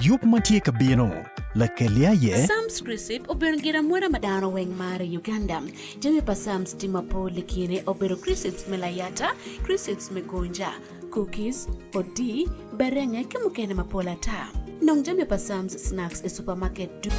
Yup matie kabino, la kelia ye. Sam's Crisip obengira mwera madano weng mare Uganda. Jami pa Sam's timapo likine obero Crisps melayata, Crisps megonja, cookies, odi, berenge kimukene mapola ta. Nong jami pa Sam's snacks e supermarket du.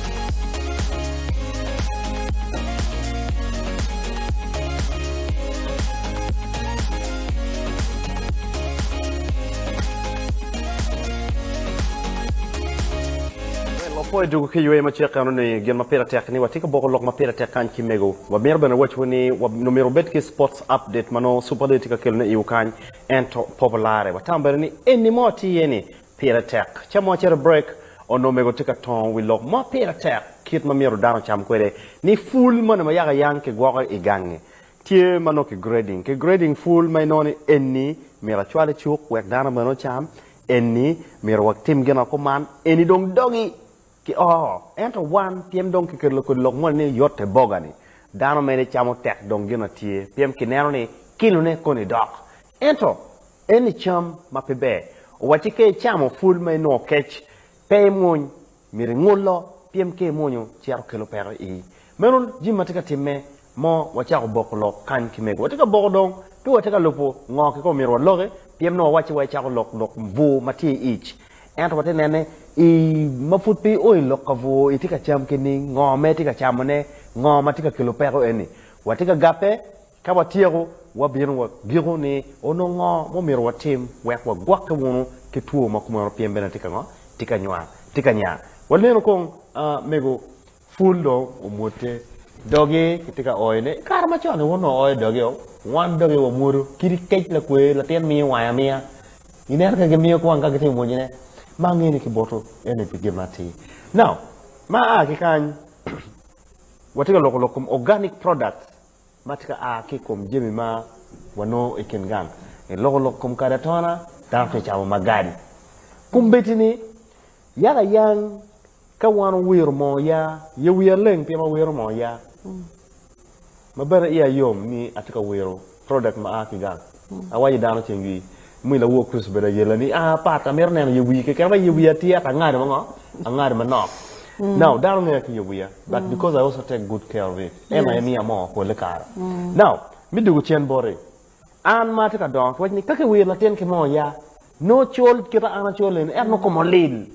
Poi du ke yoy ma ci xanu ne gen ma pera tek ni wati ko boko lok ma pera tek kan ki mego wa mer bana wacc woni wa numero bet ki sports update mano super de tika kel ne yu kan ento popolare wa tambere ni enni moti yeni pera tek chamo ci break o no mego tika ton wi lok ma pera tek kit ma mero dano cham ko de ni full man ma yaga yanke gogo e gange tie mano ke grading full may noni enni mera chwale chuk wek dano mano cham enni mero wak tim gena ko man enni dong dogi ki ento wan piem dong ki kerlo ko lok mon ni yotte bogani dano mene chamo tek dong gina tie piem ki neno ni kilo ne koni dok ento eni cham mapebe wati ke chamo full may no kech pe mon miri ngullo piem ke monyo chiaro kilo pero i menon jimma tika timme mo wacha ko boklo kan ki mego tika bogodong tu tika lopo ngoki ko miro loge piem no wachi wacha ko lok vu mati ich ento wate nene I mafuti oi lokavo itika cham kini ngome tika chamone ngoma tika kilo pero eni watika gape ka watiego wabiro wa giro ni ono ngo mo miro watim wek wa gwaka wono ke tuo makumo piembe na tika ngo tika nya waleno kong mego fuldo omote doge kitika oile karma chone wono oi doge wan doge wo muru kiri kech la kwe la ten mi wa mia iner ka gemio ko anga kete mo nyine mangeni ki boto ene pigimati now ma ki kan watika lokom organic products matika ki kom jemi ma wano ikengan e lokom kada tona tanto chama magadi kumbetini yaga yang ka wan wir mo ya yewiya leng pema wir mo ya mabara iya yom ni atika wiro product ma ki gan awaji dano chengi muy la wo kus beda yela ni pata mer nen yewi ke kerba yewi atia ta ngade mo ngade manok now down there ke yewi but because I also take good care of it and I am more ko le kar now mi dugu chen bore an ma ta don ko ni kake wi la ten ke mo ya no chol kita ana cholen er no ko molil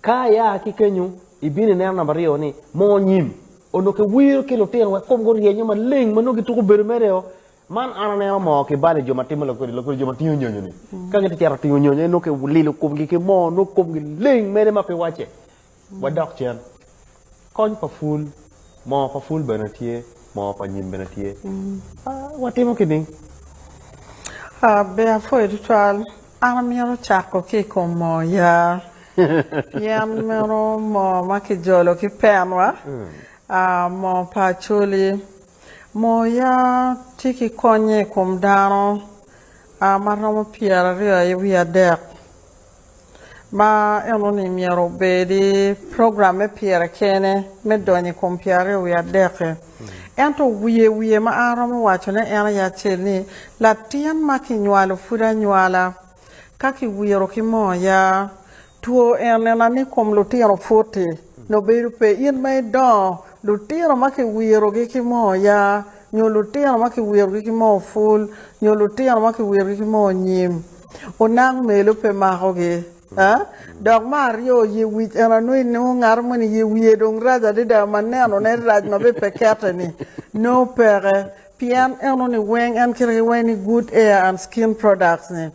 ka ya ki kenyu ibini ner na bario ni mo nyim ono ke wir ke lo ten wa kom gor ye nyama leng mano ki to ko bermereo man anane mo ke bale joma timelo ko joma tiyo nyonyo ni kage te tiara tiyo nyonyo no ke lilo kum gi ke mo no kum gi ling mere ma pe wache wadak chen kon pa ful mo pa ful benatie mo pa nyim benatie watimo kiding be foi ritual amiro chako ke como ya yam mero mo ma ke jolo ke penwa mo pa chuli mo ya tiki konye kum dano maramo piara ria wia dek ma eno ni miero bedi programme piara kene me donye kum piara wia dek ento wie ma aramo wacho ne ena ya cheni la tian ma ki nywalo fuda nywala kaki wiero ki mo ya tuo ene na ni kum lo tiaro foti no beru pe in mai do lutiro ma ke wiero gi ki mo ya nyolutiro ma ke wiero gi ki mo full nyolutiro ma ke wiero gi ki mo nyim onang melo pe ma hoge dog mario ye wi era no ngar mo ni ye wi dong raja de da maneno ne raj no be pekete ni no pere pian eno ni wen en kire wen good air and skin products ni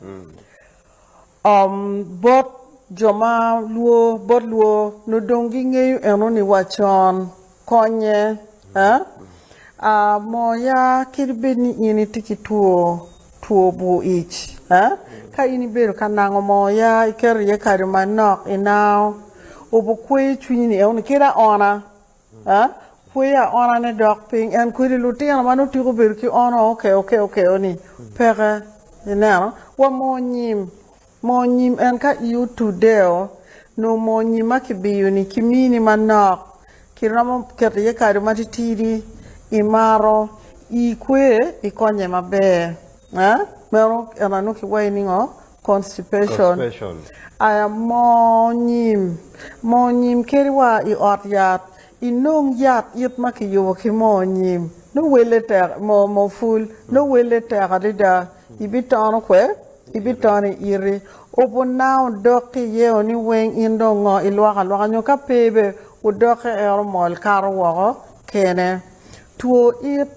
bot joma luo bot luo no dongi ngeyu eno ni wachon konye moya kirbeni ini tiki tuo bu ich ka ini beru kanango moya iker ye karima nok inao obo kwe chwini euni kira ona kwe ya ona ne dok ping en kwe luti ya manu tiko beru ki ona okay oni pere inao wa mo nyim en ka iu tudeo no mo nyima ki biyu ni kimini manok kiramo kerye karima titiri imaro ikwe ikonye mabe mero ena no ki wainingo constipation aya mo nyim keri wa I ot yat inong yat yit makiyo ki mo nyim no wele ter mo full no wele ter adida ibitono kwe ibitoni iri opo now doki ye oni weng indo ngo ilwaka nyoka pebe udoke mol karo wako kene tuo it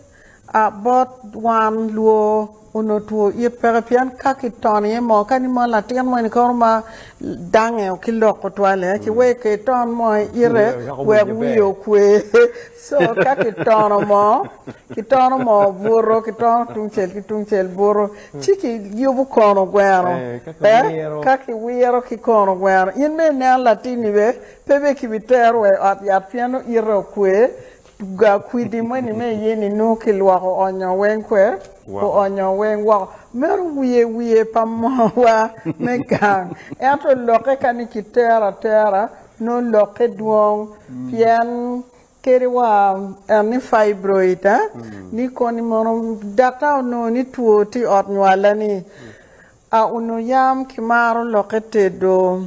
bot wan luo uno tuo it perapian kakitoni mo kani mo latian mo ni korma dange o kiloko twale ki we ke ton mo ire we wiyo kwe so kakitono mo burro kitono tungchel burro chiki yobu kono gwero kaki wiro ki kono gwero in me ne latini be pebe ki bitero at ya piano ire kwe ga kwidi mweni me yeni no kilwako onyo wenkwe ko onyo wen wa mer wiye pamwa mekan eto loke kani kitera no loke duong pian keri wa ni fibroid ni koni mono data no ni tuo ti ot nwala ni uno yam kimaro loke tedo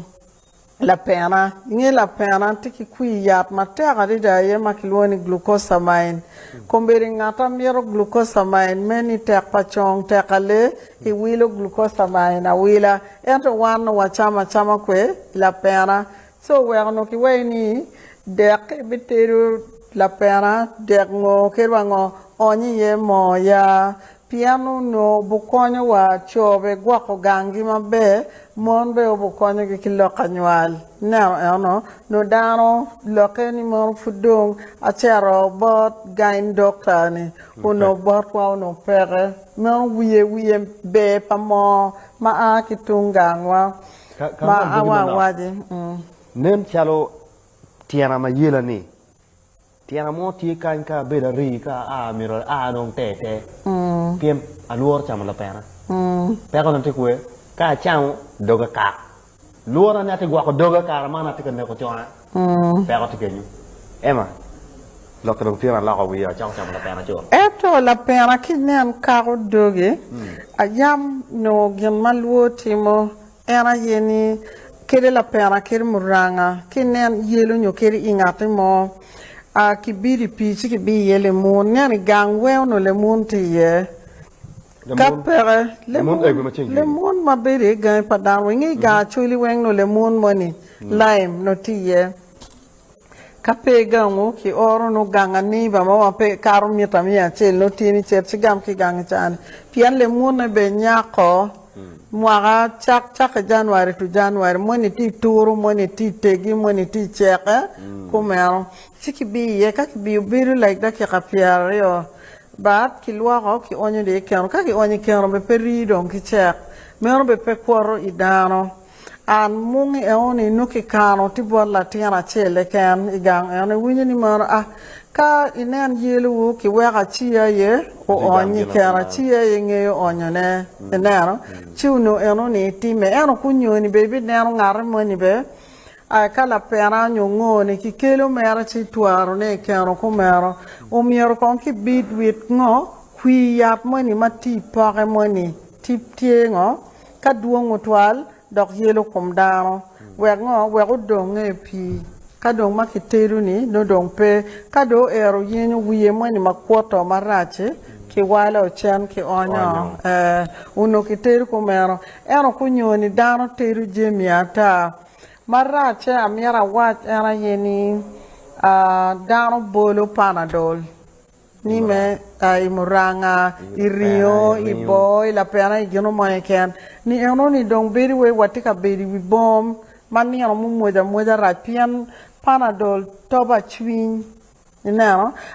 la pena tiki kui yat matera dida ye makilwoni glucosamine komberi ngata miro glucosamine meni tek pachong tekale I wilo glucosamine a wila ento wan wa chama kwe la pena so werno ki weni dek biteru la pena dek ngo kerwango onyi ye mo ya piano no bukonyo wa chobe gwako gangi mabe mon be bukonyo ki kiloka nywal no dano loke ni mon fudong achero bot gain doctor ni uno bot wa uno pere mon wiye be pamo ma a kitungangwa ma awa waje nem chalo tiana ma yela ni tiana mo ti kan ka be da ri ka miro dong te piem aluor chama la pena pe ko nante kwe ka chang doga ka luora na te gwa ko doga ka ma na te ne ko chona pe ko te kenyu ema lo ko tiana la ko wi chang chama la pena chona eto la pena kinen ka ko doge ayam no gem maluoti mo era yeni kere la pena kere muranga kinen yelo nyo kere ingate mo kibiri pichi kibi yele mun nyani gangwe no le mun tiye kapere le mun mabere ga padan wengi ga chuli weng no le mun moni lime no tiye kape gango ki oro no ganga ni ba ma pe karo mita mia chel no tini cherchi gam ki ganga chan pian le mun be nyako mwaka chak January moni ti turu moni ti tegi moni ti cheke kumero chiki bi ye kaki bi biru like da ki kapiare yo bat ki luaro ki onyo de kero kaki onyo kero be perido ki chek mero be pe kworo idano an mungi oni nuki kano ti bor la tiana chele ken igang ene winyo ni maro ka inen yelu ki wega chia ye o onyi kera chia ye ngeyo onyo ne enero chiuno eno ni time eno kunyo ni baby nero ngare moni be kala pera nyongo ni ki kelo mera chi tuaro ne kero kumero o miero kon ki bid wit ngo kwi yap moni mati pare moni tip tie ngo ka duongo twal dok yelo kum dano wego donge pi kadong makiteru ni no dong pe kado ero yenyo wiye mani makwoto marache ki wala o chen ki onyo uno kiteru kumero ero kunyoni dano teru jemiata marache amiara wat era yeni dano bolo panadol ni me imuranga irio iboy la pena igino moyeken ni eno ni dong beri we watika beri wi bom mani eno moja rapian panadol toba chwin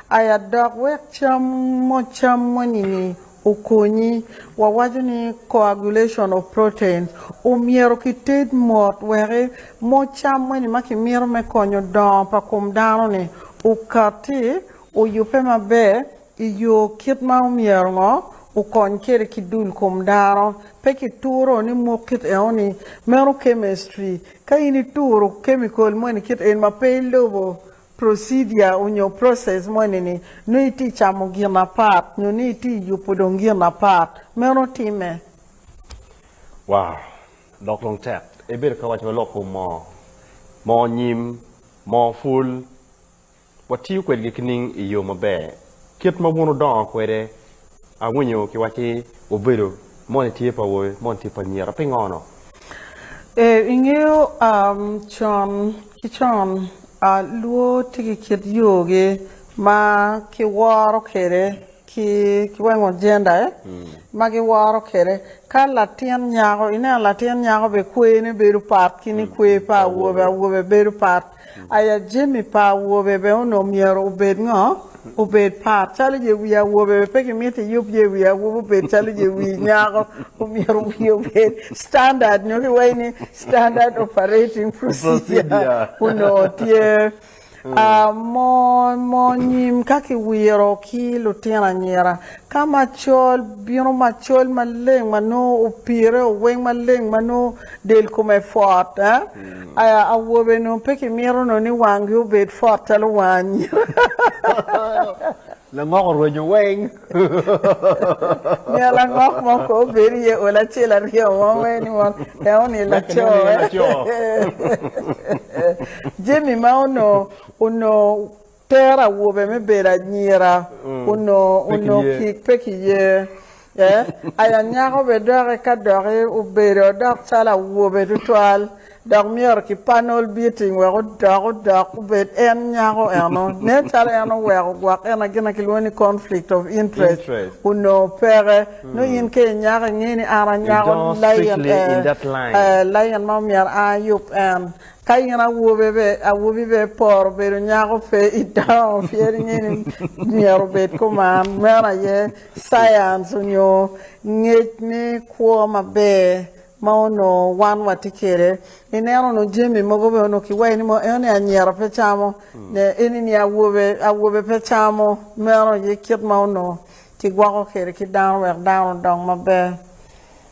aya dog wek cham ni ukonyi wawajuni coagulation of protein miero kited mot were mo cham ni maki miero me konyo don pa kum dano ni ukati yupe mabe iyo kit ma miero ngo ukon kere kidul kum dano peki turo ni mokit eoni mero chemistry kaini turo chemical money kit en ma paylobo procedure unyo process money ni no iti chamo gina part no iti yupodongia na part mero time wow ดอกลงแจกเบรเขาว่าจะมาลอกมอยิมมอฟูลวัดที่อยู่เกิดกินนิ่งอีโยมาแบะคิดมาบุญดอกเกิดอาวุญโยคิดว่าที่อุเบรุมอนิที่พาวมอนิที่พเนียร์ไปงอเนาะingeo chon luo tiki kit yogi ma ki waro kere ki wengo jenda ma ki waro kere ka latian nyago ina latian nyago be kwe ne beru pat kini kwe pa wobe beru pat aya jemi pa wobe be ono miero ubed ngo ubed pat chali je wiya wobe pe ki miti yup je wiya wobe be chali je wi nyago miero wi ubed standard no ki waini standard operating procedure uno tie mo nyim kaki wiro ki lutina nyera kama chol bino ma chol maleng mano upire o weng maleng mano del come fort aya awobe no peki miro no ni wangi ubed fort talo wanyi la ngok rồi như quen nha la ngok mo ko beri e ola chela rio mo me ni mo e oni la cho jemi ma uno tera wobe me bera nyira uno ki peki ye aya nyago be dore ka dore u bero dok sala wobe toal dok mior ki panel beating we dok bet en nyago eno ne tala eno we gwak ena gina kiloni conflict of interest uno pere no yin ke nyaga ngini ara nyago lion ma miar ayup en kayina wobe be por be nyago fe ida fieri ngini miar bet kuman mera ye science nyo ngech ni kwa mabe mauno wan watikere inero no jemi mogobe no kiwaini mo ene anyera pechamo ne eni ni awobe pechamo mero yikit mauno tigwako kere ki down dong mabe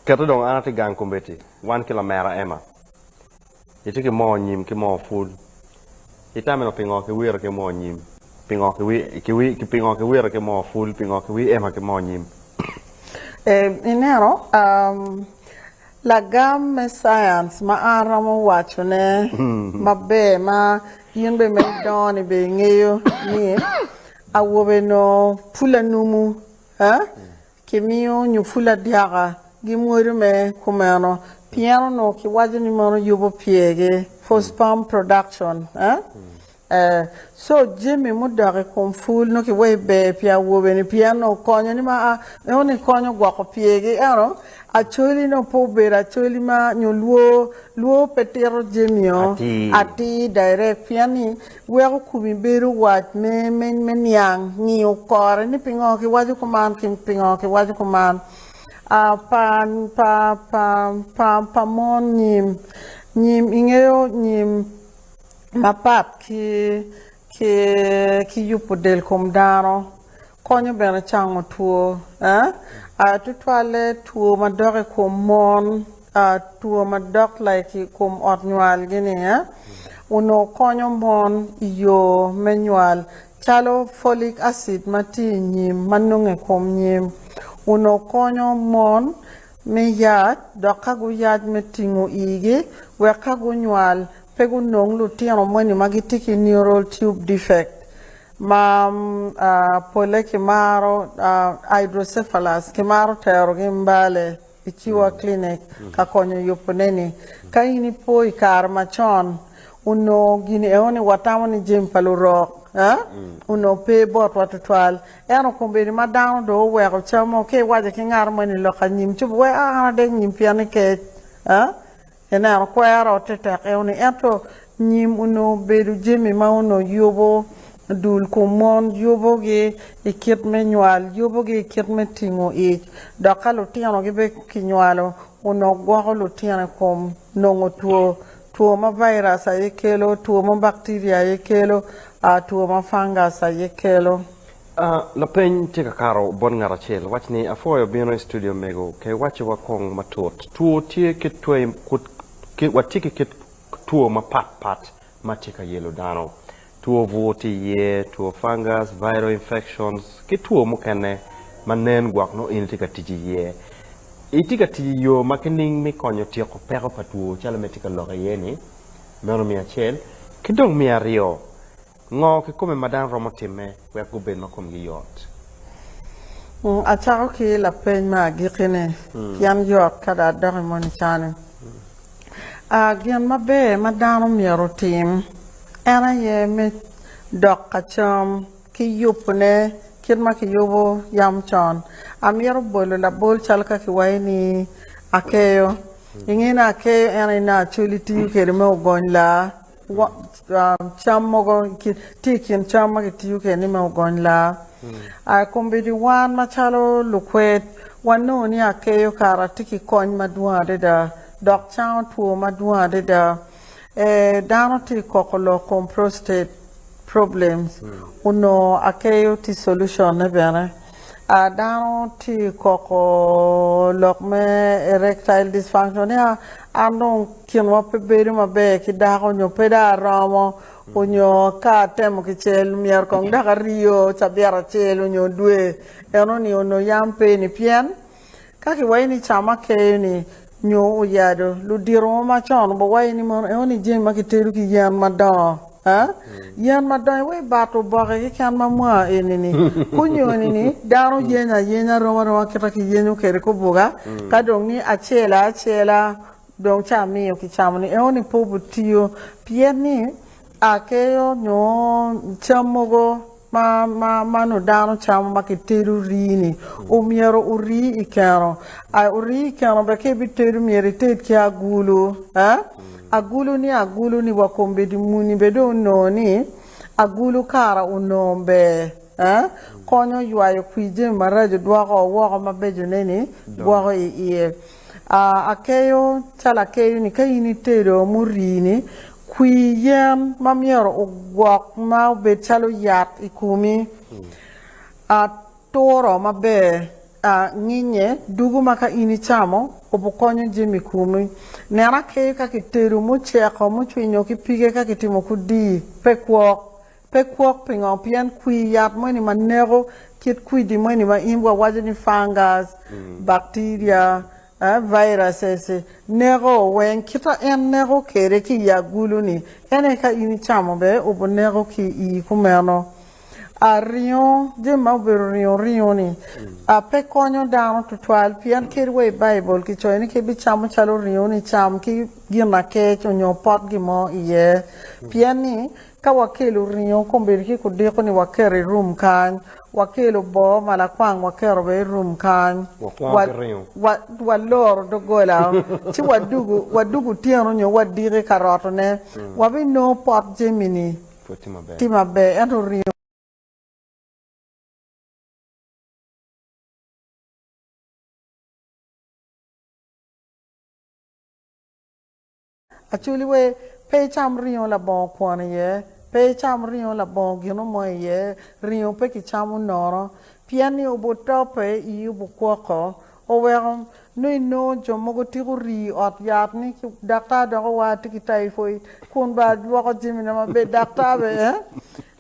keto dong anati gang kumbeti 1 kilometer ema yitiki mo nyim ki mo food itame no pingo ki wira ki mo nyim pingo ki pingo ki wira ki mo food pingo ki wi ema ki mo nyim inero la gamme science ma aramo wacho ne mabe ma yimbe me doni be ngeyo ni awobe no pula numu kemiyo nyu fula diaga gimwori me kumeno piano no ki wajini mono yubo piege for sperm production so jemi mudare kom ful no ki webe pia wobe ni piano konyo ni ma oni konyo gwako piege Acoli no pobera acoli ma nyo luo petero jemio ati direct piani wego kumi beru wat men yang ni okore ni pingo ki waju kuman pa mon nyim ingeo nyim mapat ki yupo del komdaro konyo bena chango tuo tutwale tuo madore komon tuo madok like kom otnyal gini uno konyo mon yo menyal chalo folic acid mati nyim manunge kom nyim uno konyo mon me yat dokagu yat metingo ige wekagu nyal pegu nong lutiano mweni magitiki neural tube defect pole kimaro hydrocephalus kimaro tero gimbale ichiwa clinic kakonyo yoponeni kaini poi karmachon uno gini eoni watamo ni jimpalo rock uno pe bot watutwal eno kumbeni madano do wego chamo ke waje kingar mani loka nyim chubu we de nyim piane ke ena kwero tetek eoni ento nyim uno bedu jemi ma uno yobo dul komon yobo ge ikit menyal yobo ge ikit metingo dokalo tiano ge be kinywalo uno gwo lo tiano kom nongo tuo ma virus ayekelo tuo ma bacteria ayekelo tuo ma fungus ayekelo la pen tika karo bon ngara chel wachni afoyo bino studio mego ke wachi wakong matot tuo tie kitwe kut watiki kit tuo ma pat matika yelo dano tuo voti ye tuo fungus viral infections ke tuo mukane manen gwak no in tika tiji ye itika tiyo makining mi konyo tiyo ko peko patuo chala metika loka yeni mero mi achel kidong mi ario ngo ke kome madan romo time we kuben makom gi yot achako ki la pen ma gikine yan yot kada dori moni chane gian mabe madano miero tim ena ye me dok kacham ki yupne kirma ki yubo yam chon amiero bolo la bol chalka ki waini akeyo ingina akeyo ena na chuli tiyu kere me ugon la cham mogo tikin cham magi tiyu kere ni me ugon la a kumbidi wan machalo lukwet wano ni akeyo kara tiki kony maduade da dok chao tuo maduade da dano ti kokolo com prostate problems uno akeyo ti solution ne bene dano ti koko lokme erectile dysfunction ya ando kinwa pe beri mabe ki dako nyo peda ramo unyo ka temo ki chel mier kong daka rio chabiara chel unyo dwe eno ni uno yampe ni pien kaki waini chama keyo ni nyo uyado ludiro ma chon bo waini mon eno ni jema ki teru ki yan madon yan madon we bato boge ki kan mamwa enini kunyo ni daro yenya roma kita ki yenyo kere ko boga kadong ni achela dong chami ki chamni eno ni pobu tiyo pien ni akeyo nyo chamogo ma no dano chamo makiteru rini o miero uri ikero uri ikero beke biteru mieri tet ki agulu ni wakombe di muni bedo noni agulu kara unombe konyo yuayo kwije marajo dwako wako mabejo neni dwako iye akeyo chala keyo ni kayini tero murini kuyen mamiero ogwok ma obed chalo yat ikumi toro mabe nginye dugu maka ini chamo obukonyo jimi kumi nera keyo kaki teru mucheko muchwinyo kipige kaki timo kudi pekwok pingo pian kui yat mweni manego kit kui di mweni ma imbwa wajani fungus bacteria viruses nego wen kita en nego kere ki yagulu ni ene ka ini chamo be obo nego ki I kumeno rion de mabero rion ni pe konyo dano to 12 pian kirwe bible ki choini ke bi chamo chalo rion ni cham ki gina ke chonyo pot gi mo iye pian ni ka wakelo rion komber ki ko de ko ni wakere room kan wakelo bo mala kwang wakero be room kan walor do gola ti wadugu tiano nyo wadire karoto ne wabi no pot gemini tima be ento rio actually we pay cham rio la bon kwane ye pe cham rion la bon gino moye rion pe ki chamu noro piani obo tope I obo kwoko o weron no jomogo tiguri ot yat ni dakta do wa tiki typhoid kun ba wako jimina ma be dakta be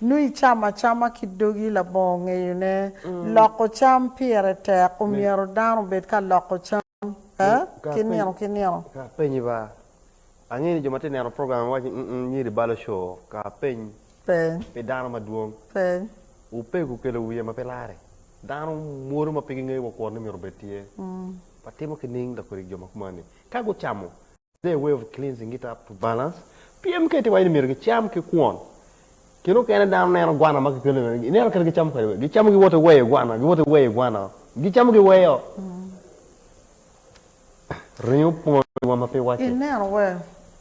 nui chama kidogi la bon ngeyune loko cham piere te o miero dano bet ka loko cham kinero ka penyi ba angini jo mate nero program waji nyiri balo show ka peny pe dano maduong upe ku kelo wiye ma pelare dano moro ma pigi ngai wako ne mero betie patimo kining da kori jo makumani ka go chamo the way of cleansing it up to balance pm ke te wayni mero ke cham ke kwon kino ke na dano nero gwana ma ke kelo ne nero ke cham ko gi cham gi wote waye gwana gi cham gi wayo rinyo po ma pe wache inero we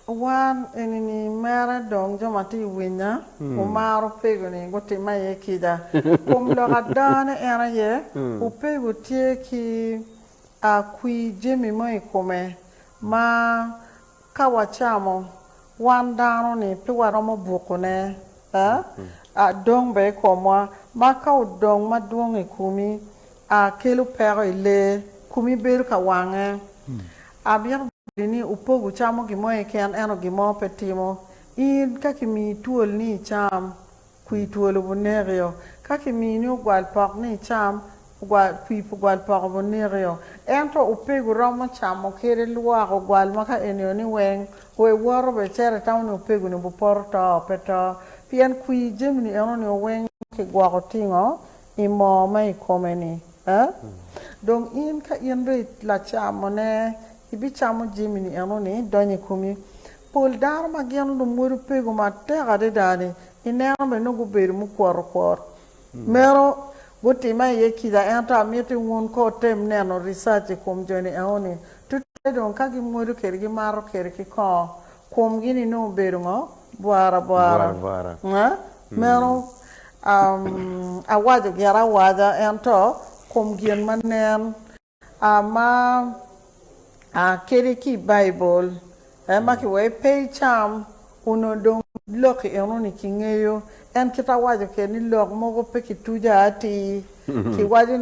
wan enini mera dong jo mati winya o maro pego ni gote maye kida kom lo gadane era ye o pego tie ki a kui jemi moi come ma kawachamo wan dano ni pe waromo buko ne a dong be komwa ma ka dong ma dong e kumi a kelo pero ile kumi beru ka wange a bien ni upogu chamo gimo ken eno gimo petimo in kakimi tuol ni cham kui tuolo bunerio kakimi ni gwal pak ni cham gwal pipo gwal pago nirio ento upego romo chamo kere luago gwal maka enioni weng we woro be chere tawni upego ni buporto peto pien kui jemni enoni weng ke gwago tingo imo mai komeni donc in ka in be la chamo ne ibi chamo jemni enoni donyi kumi pol dar ma gen lu muru pego ma tega de dani inerbe no guberu mu kwor mero Guti mai ye kida enta miti ngun ko tem neno research kum joni eoni tutte don kagi modu kergi maro kergi ko kum gini no berungo buara na mero awaja gyara waja ento kum gien manen ama keri ki bible maki we pay cham uno don loki enoni kingeyo en kita wajo ke ni lok mogo pe ki tuja ati ki wajo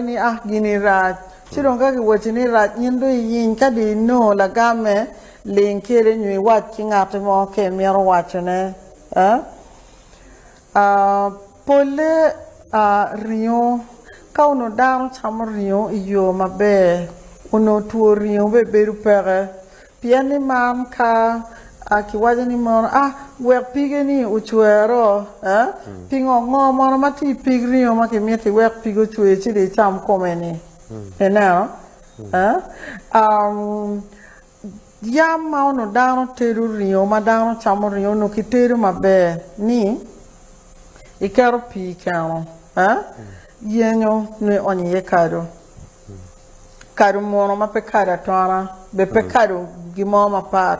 ni gini raj chironga ki wajo ni raj nyindo yin ka di no la game linkere nyui waj ki ngati mo ke miero wacho ne pole riyo ka uno daro chamo riyo iyo mabe uno tuo riyo be beru pere pieni mam ka ki wajani mon wek pigeni uchuero pingo ngomo mati pigri o maki mieti wek pigo chue chiri cham komeni enao yam ma ono dano teru rio ma dano chamo rio no kiteru mabe ni ikero pi kano yenyo ne oni yekado kado mono ma pekada tona be pekado gimo ma pat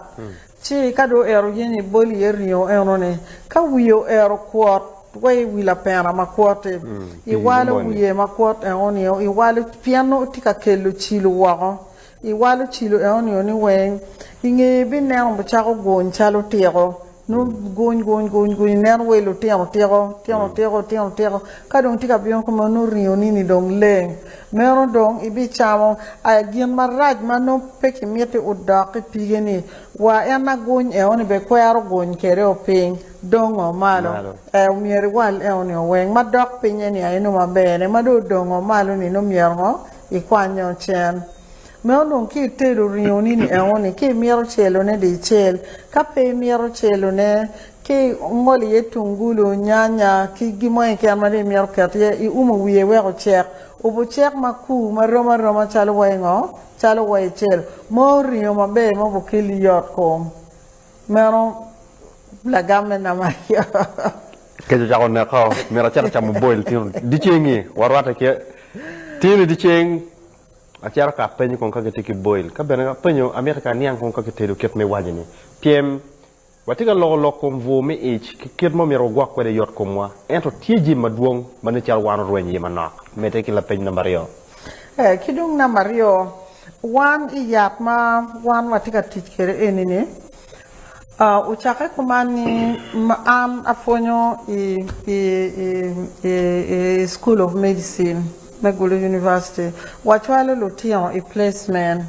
chi kado ero yeni boli erio enone ka wiyo ero kwot way wila pena makwote iwalo wiye makwot enone iwalo piano tika kelo chilo wako iwalo chilo enone ni wen inge bi nen bo chago gon chalo tiro no gon nen welo tiro kado tika bion ko no rio ni dong leng mero dong ibi chamo a gien maraj mano peki miete udaki pigeni wa ena gon oni be kwaro gon kere oping dongo malo miere wal oni weng madok pinyeni aino mabene mado dongo malo ni no miergo ikwanyo chen mero dong ki teru rio ni oni ki miero chelo ne di chel kape miero chelo ne ki ngoli yetungulu nyanya ki gimoy ke amade miero katiye I umu wiye wego chek ubu chek maku maroma chalo waingo chalo wai chel mori yo mabe mo bokili yot kom mero la gamme na mayo ke jo jago ne ko mera chara chamu boil tin di chengi warwata ke tin di cheng a chara ka penyo kon ka tiki boil ka bena penyo america niang kon ka tedu ket me wajini piem watiga logo kom vo me ich ket mo mero gwa ko de yot ko moi ento tieji maduong man char wano rwenyi manak mete ki la peny na mario kidung na mario wan iyat ma wan watiga tikere enini uchake kumani am afonyo I School of Medicine Megulu University wachwale lutiano I placement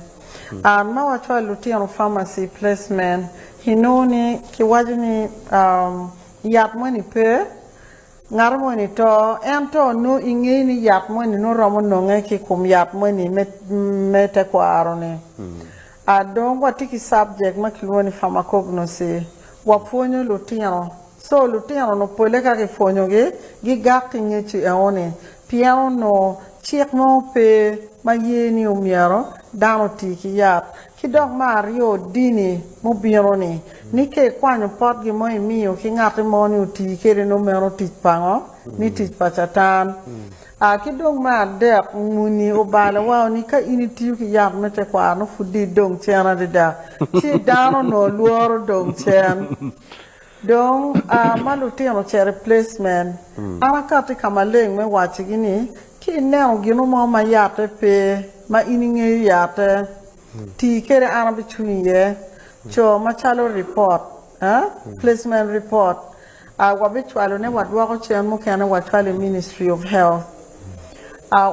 ma wachwale lutiano pharmacy placement hinoni kiwajini yat moni pe ngar moni to ento no ingeni yat moni no romo no ngeki kum yat moni mete ko arone adon watiki subject makilwoni pharmacognosy wafonyo lutiano so lutiano no pole ka ke fonyo gi gakki nyechi eone piano no chik mo pe mayeni umiaro dano tiki yat kidok mario dini mubironi nike kwanyo pot gi mo miyo ki ngati moni uti kere no mero tikpango ni tikpachatan kidok ma dek muni obala wao ni ka ini tiyu ki yat mete kwa no fudi dong chena de da si dano no luoro dong chen dong malutino che replacement arakati kamaleng me wachi gini ki neo gino mo ma yate pe ma ini nge yate ti kere ana bichuye cho machalo report placement report wabichwalo ne wadwa ko chen mo kana wachwalo Ministry of Health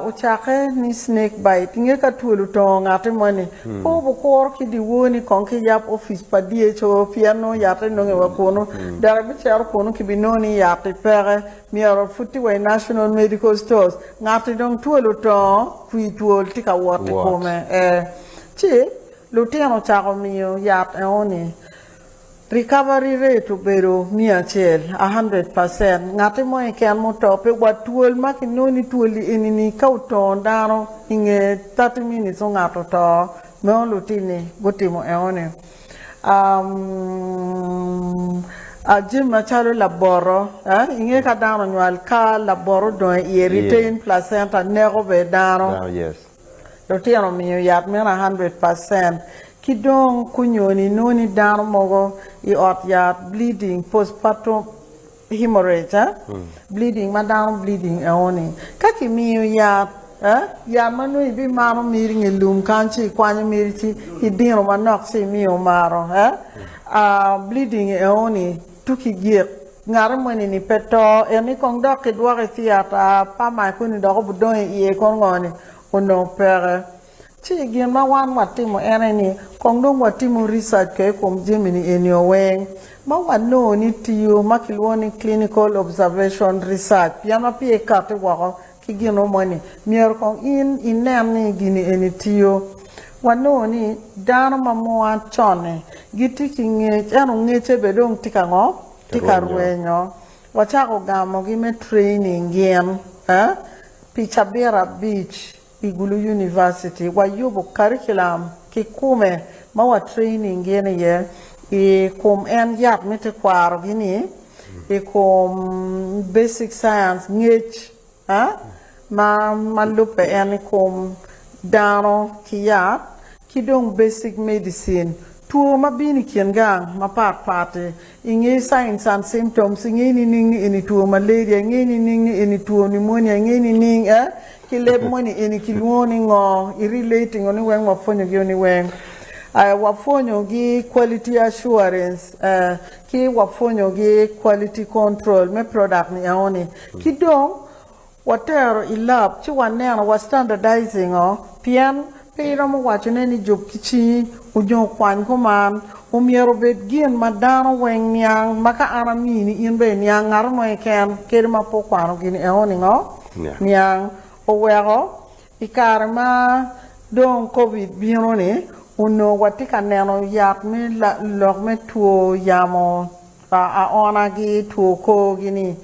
uchake ni snake bite nge ka tuolu to ngate mani ko bo kor ki di woni kon ki yap office pa DHO piano yate no nge wakono dara bi cher kono ki bi noni yate pere miaro futi wa national medical stores ngate dong tuolu to kui tuol tika wote kome chi lutiano chako miyo yat oni recovery rate ubero 100%. Ngati mo eken mo tope watuol makinoni tuoli enini kauton dano inge 30 minutes ngato to me lutini gotimo eone Jim machalo laboro inge ka dano nwal ka laboro don ye retain placenta nego be dano yes lutiano miyo yat me 100%. Kidong kunyoni noni dano mogo I ot ya bleeding postpartum hemorrhage bleeding madam bleeding eoni kaki miyo ya manu ibi maro miri ngelum kanchi kwanya miri chi hidino manok si miyo maro bleeding eoni tuki giek ngare mweni ni peto eni kong doki dware theater pa mai kuni doko budon iye kongoni uno pere chi gien ma wan watimo eneni kongdong watimo research ke kom Gemini enyo weng ma wano ni tiyo makilwoni clinical observation research piano pie kate wako ki gino moni mier kong ineni gini eni tiyo wano ni dano mamuan chone giti ki eno ngeche bedong tika ngo tika ruenyo wachako gamo gime training gien Pichabera Beach Igulu University wa yubo curriculum ki kume mawa training gene ye kum en yap mete kwaro gini kum basic science ngech ma lupe en kum dano ki yap kidong basic medicine tuo mabini kiengang mapate inge signs and symptoms inge ni ini tuo malaria inge ni ini tuo pneumonia inge ni kileb money eni kilwoni ngo relating oni wen wafonyo gi oni wen wafonyo gi quality assurance ki wafonyo gi quality control me product ni oni kidong watero ilab chi wanena wa standardizing pian pero mo wachone ni job kichi ujo kwan ko man umiero bet gien madano wen nyang maka aramini inbe nyang ngarmo eken kerma po kwano gini oni ngo nyang Owero, ikarma don COVID birone, uno watika neno yak me log me tuo yamo onagi tuo ko gini.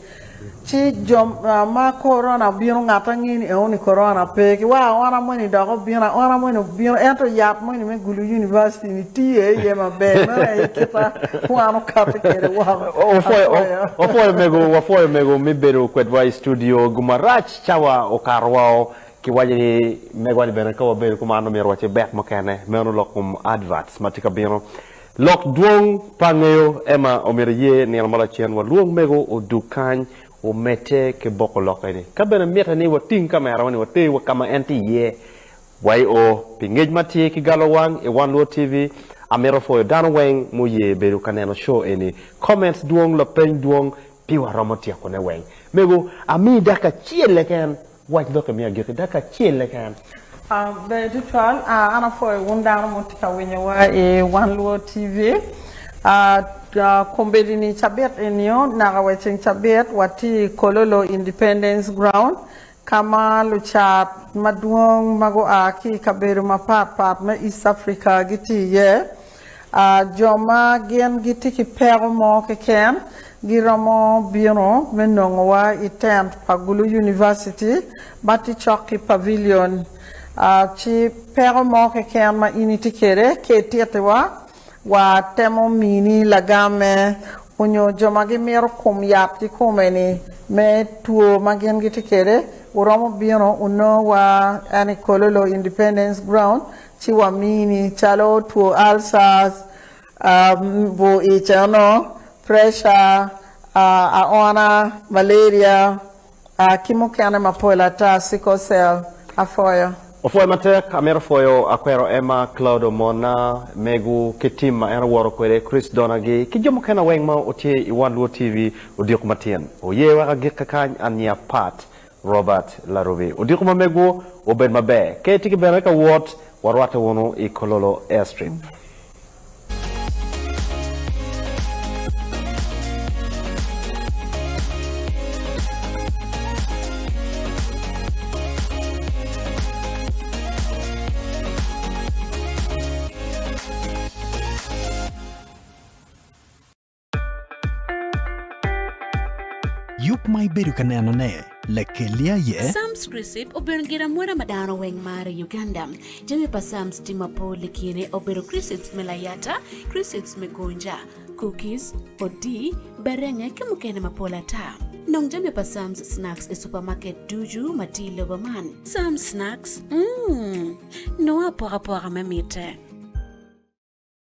Chi jom ma corona biro ngata ngini oni corona peki wa ona moni dogo biro ona moni biro ento yak moni me gulu university ni tie yema be na kita wano kapekere wa Wafoy mego mibero kwetwa studio gumarach chawa okarwao kiwaje mego ni bena ko be kumano mero wache back makane meno lokum adverts matika biro lok duong pangeo ema omeriye ni mala chen wa luong mego o dukan o mete ke boko lokene kabena meta ni wating kamera wani wate wa kama anti ye wai o pingej mati ki galowang e one low tv amero fo dan weng mo ye beru kaneno show eni comments duong la pen duong piwa romotia ko ne weng mego ami daka chiele ken waj doka mi agete daka chiele ken be dutual ana fo wundano mo tika wenyewa e one low tv kombedini chabet enio naga wecheng chabet wati kololo independence ground kama luchat maduong mago aki kaberu mapat me East Africa giti ye joma gen giti ki pero mo ke ken giramo biro menongwa itent pagulu university bati choki pavilion chi pero mo ke ken ma initi kere ke tietewa wa temo mini lagame unyo jomagi mero kum yapti kumeni me tuo magen gitikere uromo bino uno wa ani kololo independence ground chi wa mini chalo tuo alsas bo ichano pressure aona malaria kimo kane mapola ta sickle cell afoya Ofoy matek amero foyo akwero Emma Claudio Mona megu ketima era woro kwere Chris Donagi kijomo kana wengma otie I One Low TV odiok matien oye waka gika kany anya pat Robert Larovi. Odiko mamego oben mabe. Ke tiki beneka wot warwata wono I Kololo Airstrip. Yup mai beru kaneno ne lekelia ye Sam's Crisip obero gira mwera madano weng mare Uganda. Jami pa Sam's timapo likine obero Crisps melayata, Crisps megonja, cookies, odi, berenge kimukene mapola ta. Nong jami pa Sam's Snacks e supermarket duju matilo baman. Sam's Snacks, no apora mamite.